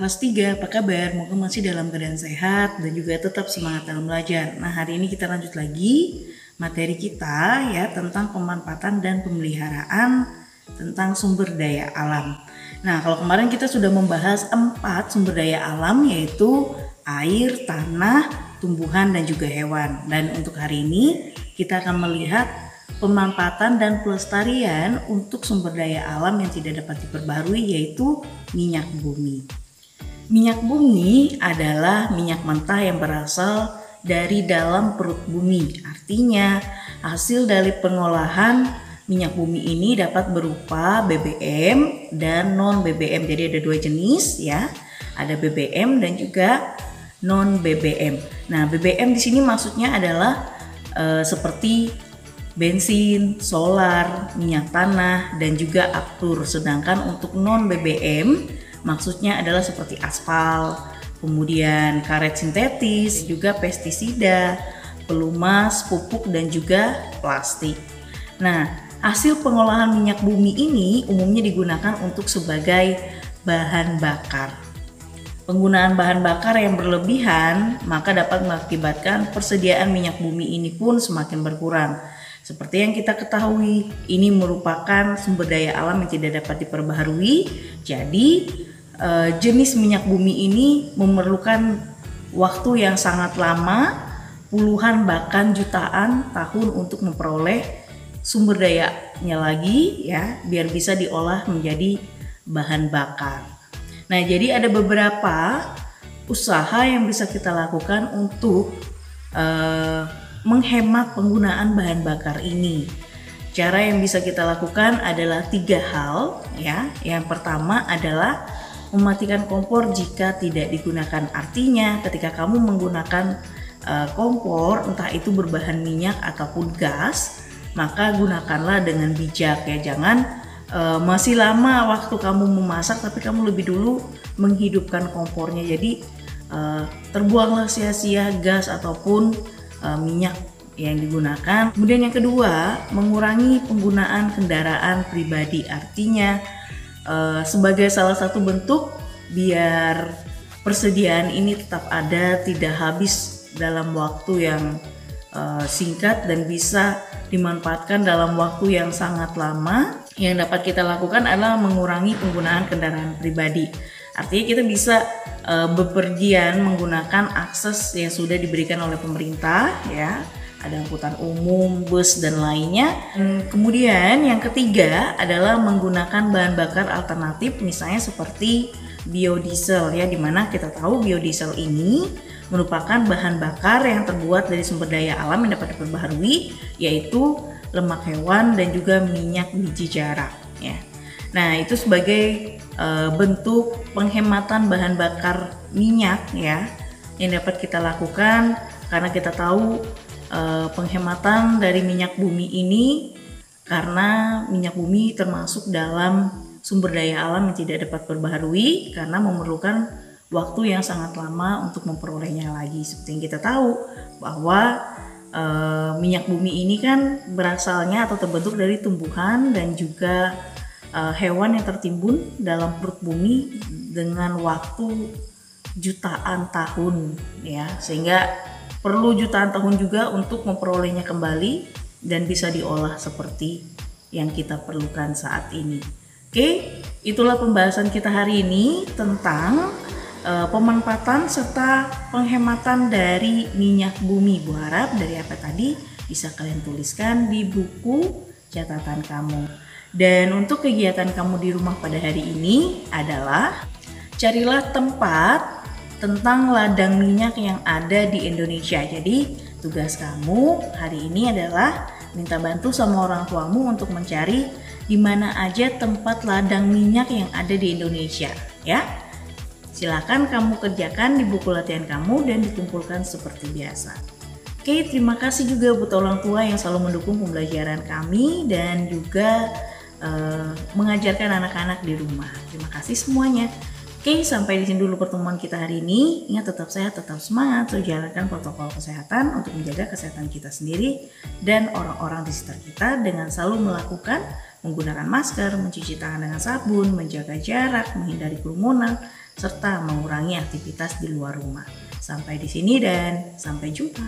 kelas 3, apa kabar? Moga masih dalam keadaan sehat dan juga tetap semangat dalam belajar. Nah, hari ini kita lanjut lagi materi kita ya tentang pemanfaatan dan pemeliharaan tentang sumber daya alam. Nah, kalau kemarin kita sudah membahas 4 sumber daya alam, yaitu air, tanah, tumbuhan, dan juga hewan. Dan untuk hari ini kita akan melihat pemanfaatan dan pelestarian untuk sumber daya alam yang tidak dapat diperbarui, yaitu minyak bumi. Minyak bumi adalah minyak mentah yang berasal dari dalam perut bumi. Artinya, hasil dari pengolahan minyak bumi ini dapat berupa BBM dan non BBM. Jadi ada 2 jenis ya. Ada BBM dan juga non BBM. Nah, BBM di sini maksudnya adalah seperti bensin, solar, minyak tanah, dan juga aftur. Sedangkan untuk non BBM maksudnya adalah seperti aspal, kemudian karet sintetis, juga pestisida, pelumas, pupuk, dan juga plastik. Nah, hasil pengolahan minyak bumi ini umumnya digunakan untuk sebagai bahan bakar. Penggunaan bahan bakar yang berlebihan maka dapat mengakibatkan persediaan minyak bumi ini pun semakin berkurang. Seperti yang kita ketahui, ini merupakan sumber daya alam yang tidak dapat diperbaharui. Jadi, jenis minyak bumi ini memerlukan waktu yang sangat lama, puluhan bahkan jutaan tahun untuk memperoleh sumber dayanya lagi ya, biar bisa diolah menjadi bahan bakar. Nah, jadi ada beberapa usaha yang bisa kita lakukan untuk menghemat penggunaan bahan bakar ini. Cara yang bisa kita lakukan adalah 3 hal ya. Yang pertama adalah mematikan kompor jika tidak digunakan. Artinya ketika kamu menggunakan kompor, entah itu berbahan minyak ataupun gas, maka gunakanlah dengan bijak ya. Jangan masih lama waktu kamu memasak tapi kamu lebih dulu menghidupkan kompornya. Jadi terbuanglah sia-sia gas ataupun minyak yang digunakan. Kemudian yang kedua, mengurangi penggunaan kendaraan pribadi. Artinya sebagai salah satu bentuk biar persediaan ini tetap ada, tidak habis dalam waktu yang singkat dan bisa dimanfaatkan dalam waktu yang sangat lama. Yang dapat kita lakukan adalah mengurangi penggunaan kendaraan pribadi. Artinya kita bisa bepergian menggunakan akses yang sudah diberikan oleh pemerintah ya. Ada angkutan umum, bus, dan lainnya. Kemudian yang ketiga adalah menggunakan bahan bakar alternatif, misalnya seperti biodiesel ya, dimana kita tahu biodiesel ini merupakan bahan bakar yang terbuat dari sumber daya alam yang dapat diperbaharui, yaitu lemak hewan dan juga minyak biji jarak ya. Nah, itu sebagai bentuk penghematan bahan bakar minyak ya yang dapat kita lakukan, karena kita tahu penghematan dari minyak bumi ini karena minyak bumi termasuk dalam sumber daya alam yang tidak dapat diperbaharui karena memerlukan waktu yang sangat lama untuk memperolehnya lagi. Seperti yang kita tahu bahwa minyak bumi ini kan berasalnya atau terbentuk dari tumbuhan dan juga hewan yang tertimbun dalam perut bumi dengan waktu jutaan tahun ya, sehingga perlu jutaan tahun juga untuk memperolehnya kembali dan bisa diolah seperti yang kita perlukan saat ini. Oke, itulah pembahasan kita hari ini tentang pemanfaatan serta penghematan dari minyak bumi. Bu harap dari apa tadi bisa kalian tuliskan di buku catatan kamu. Dan untuk kegiatan kamu di rumah pada hari ini adalah carilah tempat tentang ladang minyak yang ada di Indonesia. Jadi tugas kamu hari ini adalah minta bantu sama orang tuamu untuk mencari di mana aja tempat ladang minyak yang ada di Indonesia ya. Silakan kamu kerjakan di buku latihan kamu dan dikumpulkan seperti biasa. Oke, terima kasih juga buat orang tua yang selalu mendukung pembelajaran kami dan juga mengajarkan anak-anak di rumah. Terima kasih semuanya. Oke, sampai di sini dulu pertemuan kita hari ini. Ingat, tetap sehat, tetap semangat, terus jalankan protokol kesehatan untuk menjaga kesehatan kita sendiri dan orang-orang di sekitar kita dengan selalu melakukan menggunakan masker, mencuci tangan dengan sabun, menjaga jarak, menghindari kerumunan, serta mengurangi aktivitas di luar rumah. Sampai di sini dan sampai jumpa.